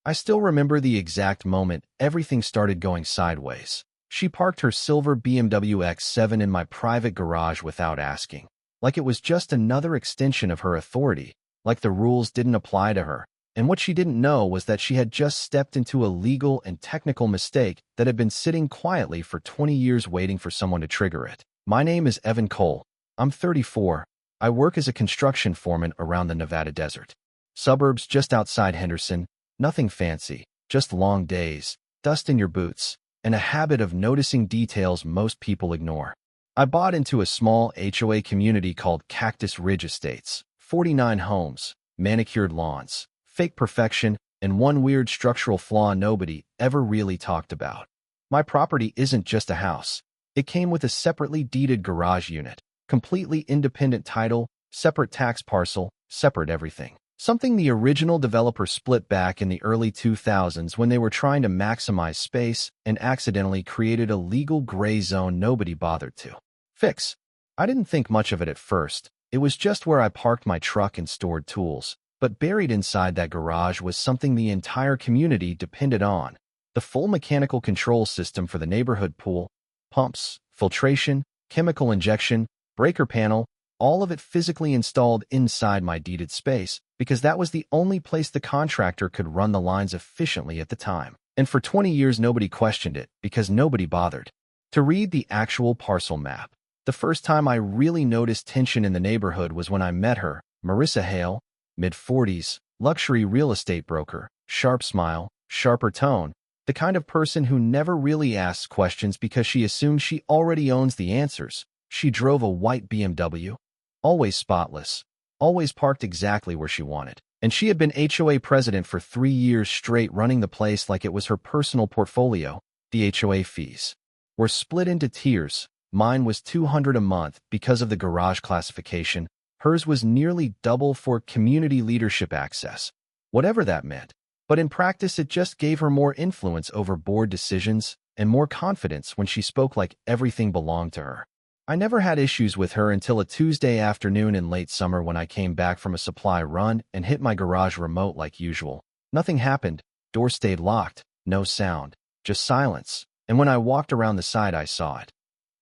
I still remember the exact moment everything started going sideways. She parked her silver BMW X7 in my private garage without asking, like it was just another extension of her authority, like the rules didn't apply to her. And what she didn't know was that she had just stepped into a legal and technical mistake that had been sitting quietly for 20 years waiting for someone to trigger it. My name is Evan Cole. I'm 34. I work as a construction foreman around the Nevada desert. Suburbs just outside Henderson, nothing fancy, just long days, dust in your boots, and a habit of noticing details most people ignore. I bought into a small HOA community called Cactus Ridge Estates, 49 homes, manicured lawns, fake perfection, and one weird structural flaw nobody ever really talked about. My property isn't just a house. It came with a separately deeded garage unit, completely independent title, separate tax parcel, separate everything. Something the original developer split back in the early 2000s when they were trying to maximize space and accidentally created a legal gray zone nobody bothered to fix. I didn't think much of it at first. It was just where I parked my truck and stored tools. But buried inside that garage was something the entire community depended on: the full mechanical control system for the neighborhood pool, pumps, filtration, chemical injection, breaker panel, all of it physically installed inside my deeded space, because that was the only place the contractor could run the lines efficiently at the time. And for 20 years nobody questioned it, because nobody bothered to read the actual parcel map. The first time I really noticed tension in the neighborhood was when I met her, Marissa Hale, mid-40s, luxury real estate broker, sharp smile, sharper tone, the kind of person who never really asks questions because she assumes she already owns the answers. She drove a white BMW, always spotless, always parked exactly where she wanted. And she had been HOA president for 3 years straight, running the place like it was her personal portfolio. The HOA fees were split into tiers. Mine was $200 a month because of the garage classification. Hers was nearly double for community leadership access, whatever that meant. But in practice, it just gave her more influence over board decisions and more confidence when she spoke like everything belonged to her. I never had issues with her until a Tuesday afternoon in late summer when I came back from a supply run and hit my garage remote like usual. Nothing happened. Door stayed locked, no sound, just silence. And when I walked around the side, I saw it.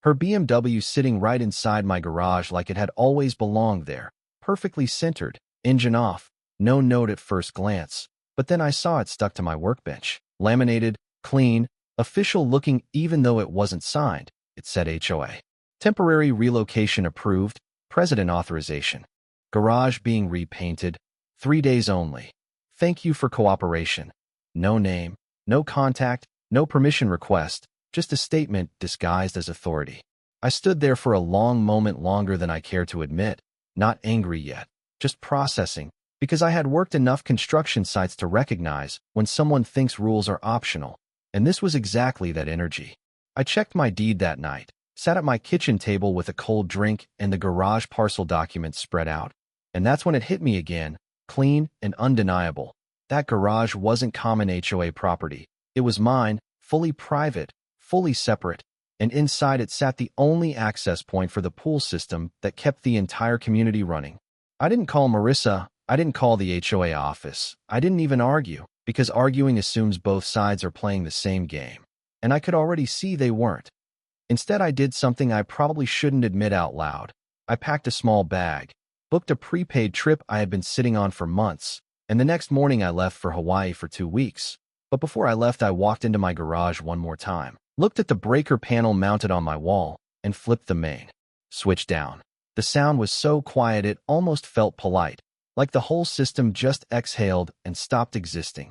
Her BMW sitting right inside my garage like it had always belonged there, perfectly centered, engine off, no note at first glance. But then I saw it stuck to my workbench. Laminated, clean, official looking even though it wasn't signed. It said HOA. Temporary relocation approved, president authorization. Garage being repainted, 3 days only. Thank you for cooperation. No name, no contact, no permission request, just a statement disguised as authority. I stood there for a long moment, longer than I care to admit, not angry yet, just processing, because I had worked enough construction sites to recognize when someone thinks rules are optional, and this was exactly that energy. I checked my deed that night, sat at my kitchen table with a cold drink and the garage parcel documents spread out, and that's when it hit me again, clean and undeniable. That garage wasn't common HOA property. It was mine, fully private, fully separate, and inside it sat the only access point for the pool system that kept the entire community running. I didn't call Marissa. I didn't call the HOA office. I didn't even argue, because arguing assumes both sides are playing the same game, and I could already see they weren't. Instead, I did something I probably shouldn't admit out loud. I packed a small bag, booked a prepaid trip I had been sitting on for months, and the next morning I left for Hawaii for 2 weeks. But before I left, I walked into my garage one more time, looked at the breaker panel mounted on my wall, and flipped the main switch down. The sound was so quiet it almost felt polite, like the whole system just exhaled and stopped existing.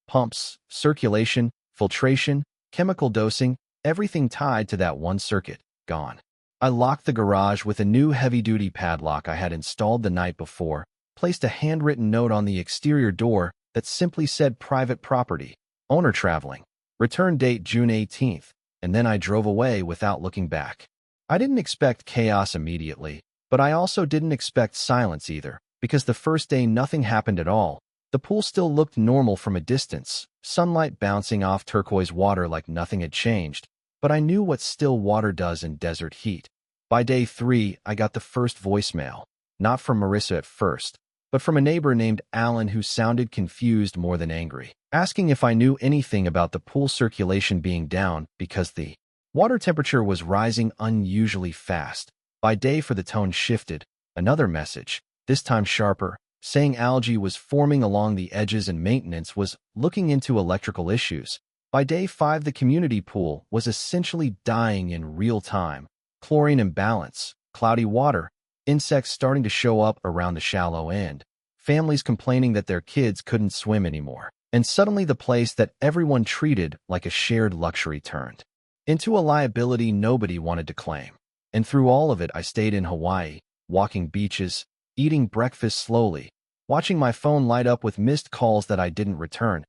Pumps, circulation, filtration, chemical dosing, everything tied to that one circuit, gone. I locked the garage with a new heavy-duty padlock I had installed the night before, placed a handwritten note on the exterior door that simply said private property, owner traveling, return date June 18th, and then I drove away without looking back. I didn't expect chaos immediately, but I also didn't expect silence either, because the first day nothing happened at all. The pool still looked normal from a distance, sunlight bouncing off turquoise water like nothing had changed, but I knew what still water does in desert heat. By day 3, I got the first voicemail, not from Marissa at first, but from a neighbor named Alan who sounded confused more than angry, asking if I knew anything about the pool circulation being down because the water temperature was rising unusually fast. By day the tone shifted. Another message, this time sharper, saying algae was forming along the edges and maintenance was looking into electrical issues. By day 5, the community pool was essentially dying in real time. Chlorine imbalance, cloudy water, insects starting to show up around the shallow end, families complaining that their kids couldn't swim anymore, and suddenly the place that everyone treated like a shared luxury turned into a liability nobody wanted to claim. And through all of it, I stayed in Hawaii, walking beaches, eating breakfast slowly, watching my phone light up with missed calls that I didn't return,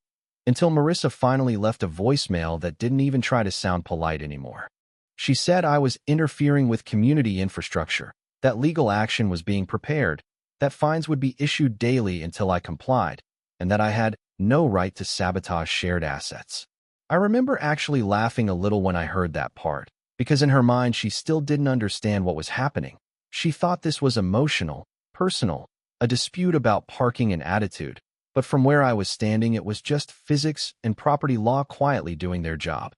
until Marissa finally left a voicemail that didn't even try to sound polite anymore. She said I was interfering with community infrastructure, that legal action was being prepared, that fines would be issued daily until I complied, and that I had no right to sabotage shared assets. I remember actually laughing a little when I heard that part, because in her mind she still didn't understand what was happening. She thought this was emotional, personal, a dispute about parking and attitude, but from where I was standing it was just physics and property law quietly doing their job.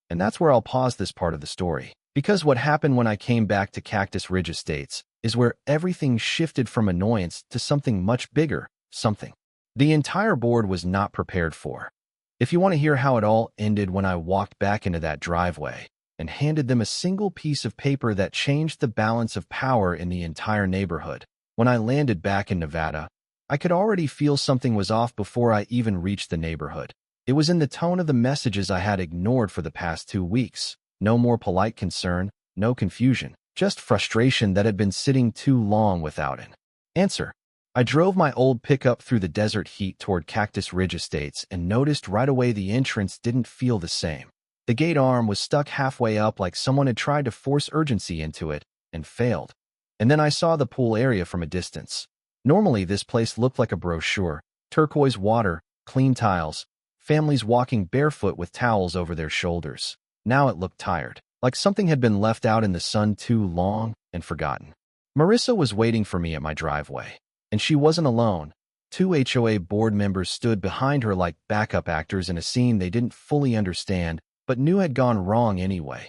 And that's where I'll pause this part of the story, because what happened when I came back to Cactus Ridge Estates is where everything shifted from annoyance to something much bigger, something the entire board was not prepared for. If you want to hear how it all ended when I walked back into that driveway and handed them a single piece of paper that changed the balance of power in the entire neighborhood, when I landed back in Nevada, I could already feel something was off before I even reached the neighborhood. It was in the tone of the messages I had ignored for the past 2 weeks. No more polite concern, no confusion, just frustration that had been sitting too long without an answer. I drove my old pickup through the desert heat toward Cactus Ridge Estates and noticed right away the entrance didn't feel the same. The gate arm was stuck halfway up like someone had tried to force urgency into it and failed. And then I saw the pool area from a distance. Normally this place looked like a brochure, turquoise water, clean tiles, families walking barefoot with towels over their shoulders. Now it looked tired, like something had been left out in the sun too long and forgotten. Marissa was waiting for me at my driveway. And she wasn't alone. 2 HOA board members stood behind her like backup actors in a scene they didn't fully understand, but knew had gone wrong anyway.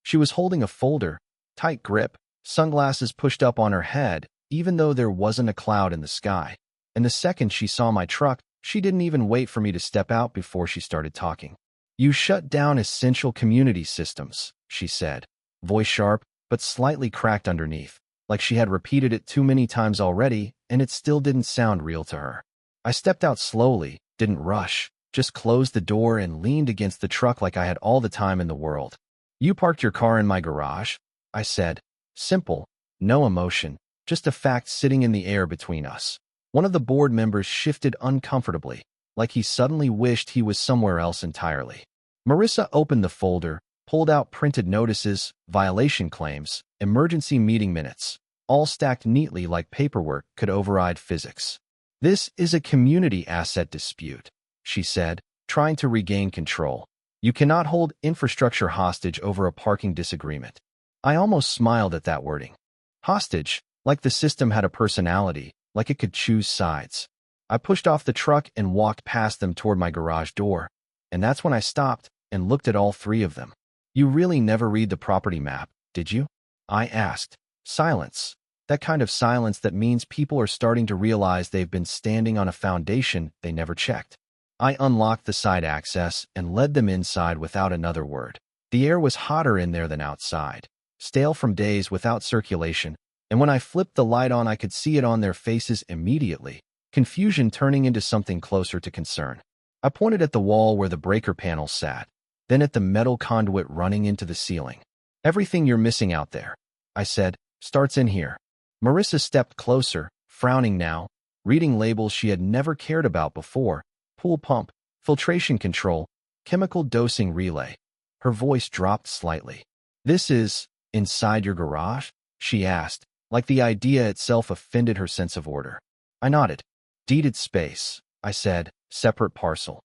She was holding a folder, tight grip, sunglasses pushed up on her head, even though there wasn't a cloud in the sky. And the second she saw my truck, she didn't even wait for me to step out before she started talking. "You shut down essential community systems," she said, voice sharp, but slightly cracked underneath, like she had repeated it too many times already, and it still didn't sound real to her. I stepped out slowly, didn't rush, just closed the door and leaned against the truck like I had all the time in the world. "You parked your car in my garage," I said. Simple, no emotion, just a fact sitting in the air between us. One of the board members shifted uncomfortably, like he suddenly wished he was somewhere else entirely. Marissa opened the folder, pulled out printed notices, violation claims, emergency meeting minutes, all stacked neatly like paperwork could override physics. "This is a community asset dispute," she said, trying to regain control. "You cannot hold infrastructure hostage over a parking disagreement." I almost smiled at that wording. Hostage, like the system had a personality, like it could choose sides. I pushed off the truck and walked past them toward my garage door, and that's when I stopped and looked at all 3 of them. "You really never read the property map, did you?" I asked. Silence. That kind of silence that means people are starting to realize they've been standing on a foundation they never checked. I unlocked the side access and led them inside without another word. The air was hotter in there than outside, stale from days without circulation, and when I flipped the light on I could see it on their faces immediately, confusion turning into something closer to concern. I pointed at the wall where the breaker panel sat, then at the metal conduit running into the ceiling. "Everything you're missing out there," I said, "starts in here." Marissa stepped closer, frowning now, reading labels she had never cared about before: pool pump, filtration control, chemical dosing relay. Her voice dropped slightly. "This is inside your garage?" she asked, like the idea itself offended her sense of order. I nodded. "Deeded space," I said, "separate parcel.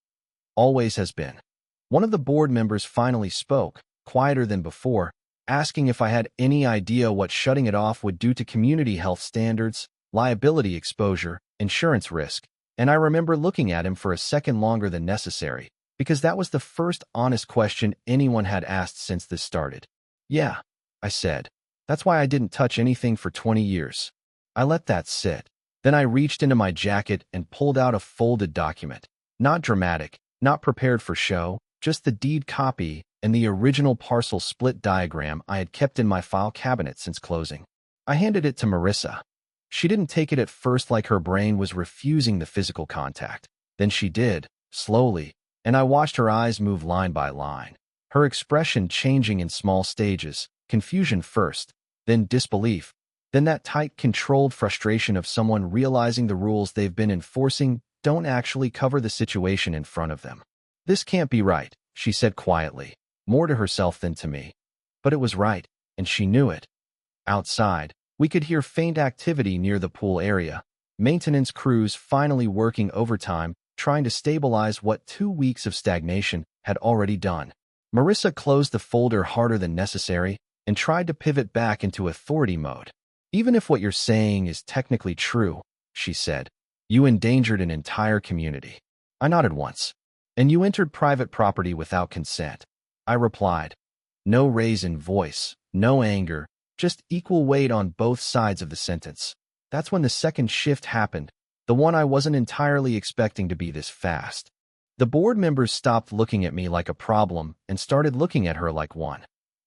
Always has been." One of the board members finally spoke, quieter than before, asking if I had any idea what shutting it off would do to community health standards. liability exposure, insurance risk, and I remember looking at him for a second longer than necessary, because that was the first honest question anyone had asked since this started. Yeah, I said. That's why I didn't touch anything for 20 years. I let that sit. Then I reached into my jacket and pulled out a folded document. Not dramatic, not prepared for show, just the deed copy and the original parcel split diagram I had kept in my file cabinet since closing. I handed it to Marissa. She didn't take it at first, like her brain was refusing the physical contact. Then she did, slowly, and I watched her eyes move line by line, her expression changing in small stages, confusion first, then disbelief, then that tight, controlled frustration of someone realizing the rules they've been enforcing don't actually cover the situation in front of them. This can't be right, she said quietly, more to herself than to me. But it was right, and she knew it. Outside, we could hear faint activity near the pool area, maintenance crews finally working overtime, trying to stabilize what 2 weeks of stagnation had already done. Marissa closed the folder harder than necessary and tried to pivot back into authority mode. Even if what you're saying is technically true, she said, you endangered an entire community. I nodded once. And you entered private property without consent. I replied. No raise in voice, no anger, just equal weight on both sides of the sentence. That's when the second shift happened, the one I wasn't entirely expecting to be this fast. The board members stopped looking at me like a problem and started looking at her like one.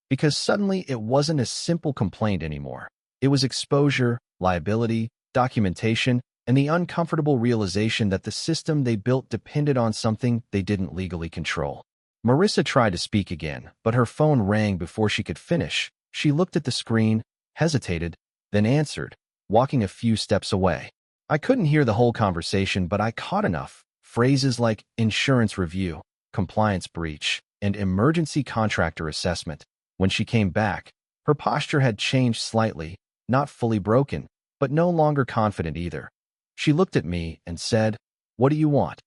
Because suddenly it wasn't a simple complaint anymore. It was exposure, liability, documentation, and the uncomfortable realization that the system they built depended on something they didn't legally control. Marissa tried to speak again, but her phone rang before she could finish. She looked at the screen, hesitated, then answered, walking a few steps away. I couldn't hear the whole conversation, but I caught enough. Phrases like insurance review, compliance breach, and emergency contractor assessment. When she came back, her posture had changed slightly, not fully broken, but no longer confident either. She looked at me and said, "What do you want?"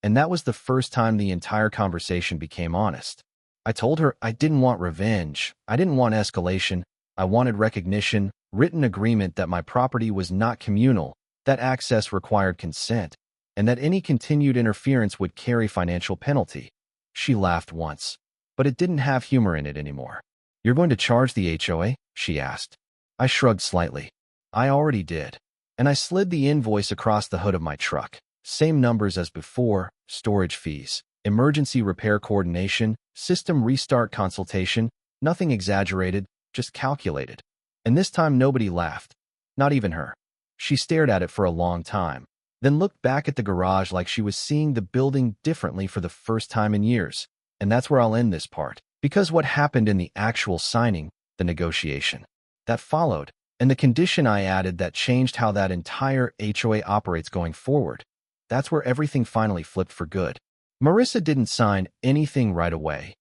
And that was the first time the entire conversation became honest. I told her I didn't want revenge, I didn't want escalation, I wanted recognition, written agreement that my property was not communal, that access required consent, and that any continued interference would carry financial penalty. She laughed once, but it didn't have humor in it anymore. "You're going to charge the HOA?" she asked. I shrugged slightly. I already did. And I slid the invoice across the hood of my truck. Same numbers as before, storage fees, emergency repair coordination, system restart consultation, nothing exaggerated, just calculated. And this time nobody laughed, not even her. She stared at it for a long time, then looked back at the garage like she was seeing the building differently for the first time in years. And that's where I'll end this part, because what happened in the actual signing, the negotiation, that followed, and the condition I added that changed how that entire HOA operates going forward. That's where everything finally flipped for good. Marissa didn't sign anything right away.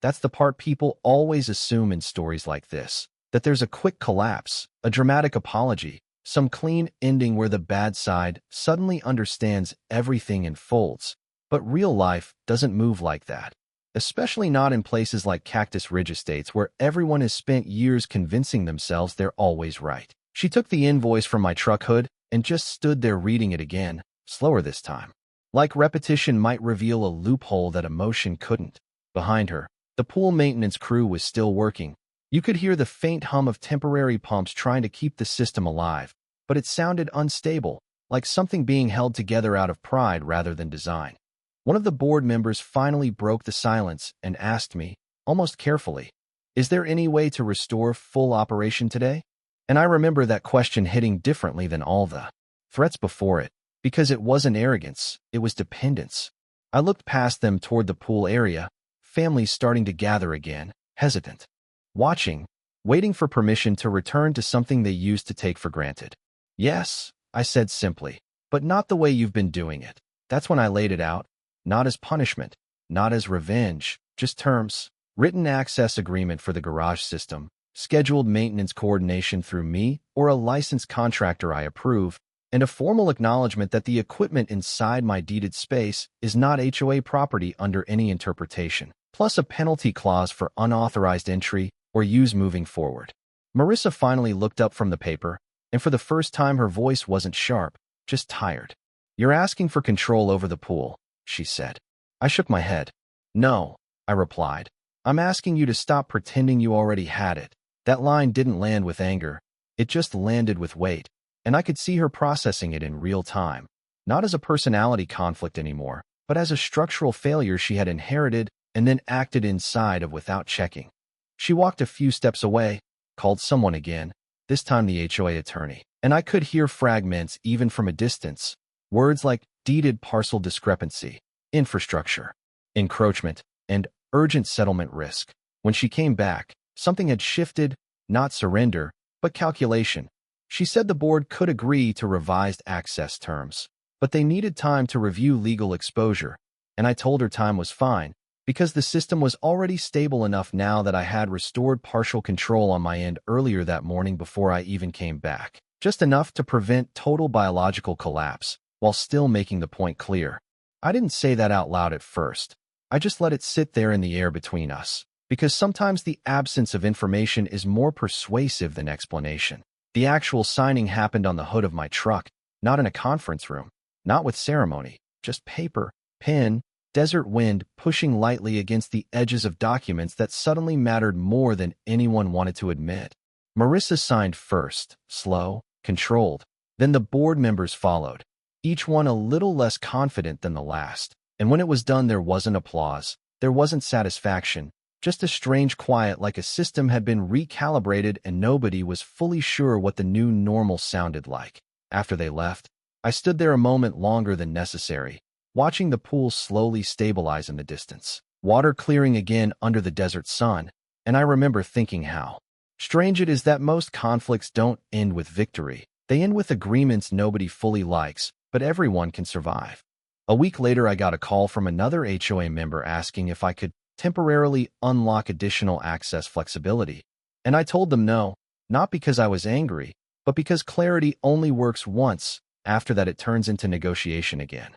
That's the part people always assume in stories like this, that there's a quick collapse, a dramatic apology, some clean ending where the bad side suddenly understands everything and folds. But real life doesn't move like that. Especially not in places like Cactus Ridge Estates where everyone has spent years convincing themselves they're always right. She took the invoice from my truck hood and just stood there reading it again, slower this time. Like repetition might reveal a loophole that emotion couldn't. Behind her, the pool maintenance crew was still working. You could hear the faint hum of temporary pumps trying to keep the system alive, but it sounded unstable, like something being held together out of pride rather than design. One of the board members finally broke the silence and asked me, almost carefully, "Is there any way to restore full operation today?" And I remember that question hitting differently than all the threats before it, because it wasn't arrogance, it was dependence. I looked past them toward the pool area, families starting to gather again, hesitant, watching, waiting for permission to return to something they used to take for granted. "Yes," I said simply, "but not the way you've been doing it." That's when I laid it out. Not as punishment, not as revenge, just terms. Written access agreement for the garage system, scheduled maintenance coordination through me or a licensed contractor I approve, and a formal acknowledgement that the equipment inside my deeded space is not HOA property under any interpretation, plus a penalty clause for unauthorized entry or use moving forward. Marissa finally looked up from the paper, and for the first time her voice wasn't sharp, just tired. "You're asking for control over the pool," she said. I shook my head. "No," I replied. "I'm asking you to stop pretending you already had it." That line didn't land with anger. It just landed with weight, and I could see her processing it in real time. Not as a personality conflict anymore, but as a structural failure she had inherited and then acted inside of without checking. She walked a few steps away, called someone again, this time the HOA attorney, and I could hear fragments even from a distance. Words like deeded parcel discrepancy, infrastructure, encroachment, and urgent settlement risk. When she came back, something had shifted, not surrender, but calculation. She said the board could agree to revised access terms, but they needed time to review legal exposure, and I told her time was fine, because the system was already stable enough now that I had restored partial control on my end earlier that morning before I even came back, just enough to prevent total biological collapse, while still making the point clear. I didn't say that out loud at first. I just let it sit there in the air between us, because sometimes the absence of information is more persuasive than explanation. The actual signing happened on the hood of my truck, not in a conference room, not with ceremony, just paper, pen, desert wind pushing lightly against the edges of documents that suddenly mattered more than anyone wanted to admit. Marissa signed first, slow, controlled. Then the board members followed, each one a little less confident than the last. And when it was done, there wasn't applause, there wasn't satisfaction, just a strange quiet, like a system had been recalibrated and nobody was fully sure what the new normal sounded like. After they left, I stood there a moment longer than necessary, watching the pool slowly stabilize in the distance, water clearing again under the desert sun, and I remember thinking how strange it is that most conflicts don't end with victory. They end with agreements nobody fully likes, but everyone can survive. A week later, I got a call from another HOA member asking if I could temporarily unlock additional access flexibility, and I told them no, not because I was angry, but because clarity only works once. After that, it turns into negotiation again.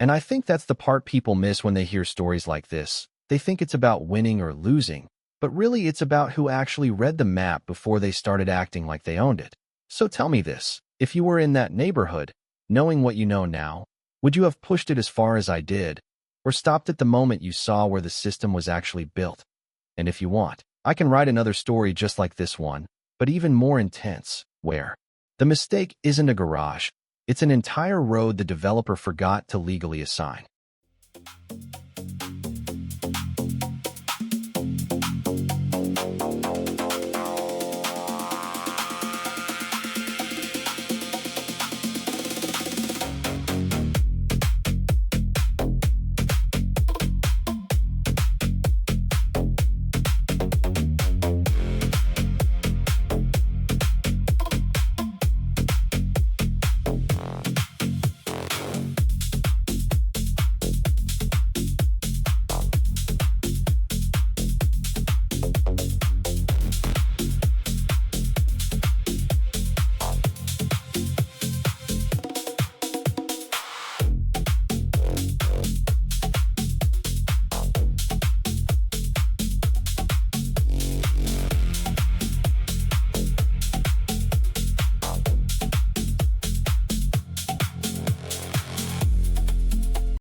And I think that's the part people miss when they hear stories like this. They think it's about winning or losing, but really it's about who actually read the map before they started acting like they owned it. So tell me this, if you were in that neighborhood, knowing what you know now, would you have pushed it as far as I did, or stopped at the moment you saw where the system was actually built? And if you want, I can write another story just like this one, but even more intense, where the mistake isn't a garage, it's an entire road the developer forgot to legally assign.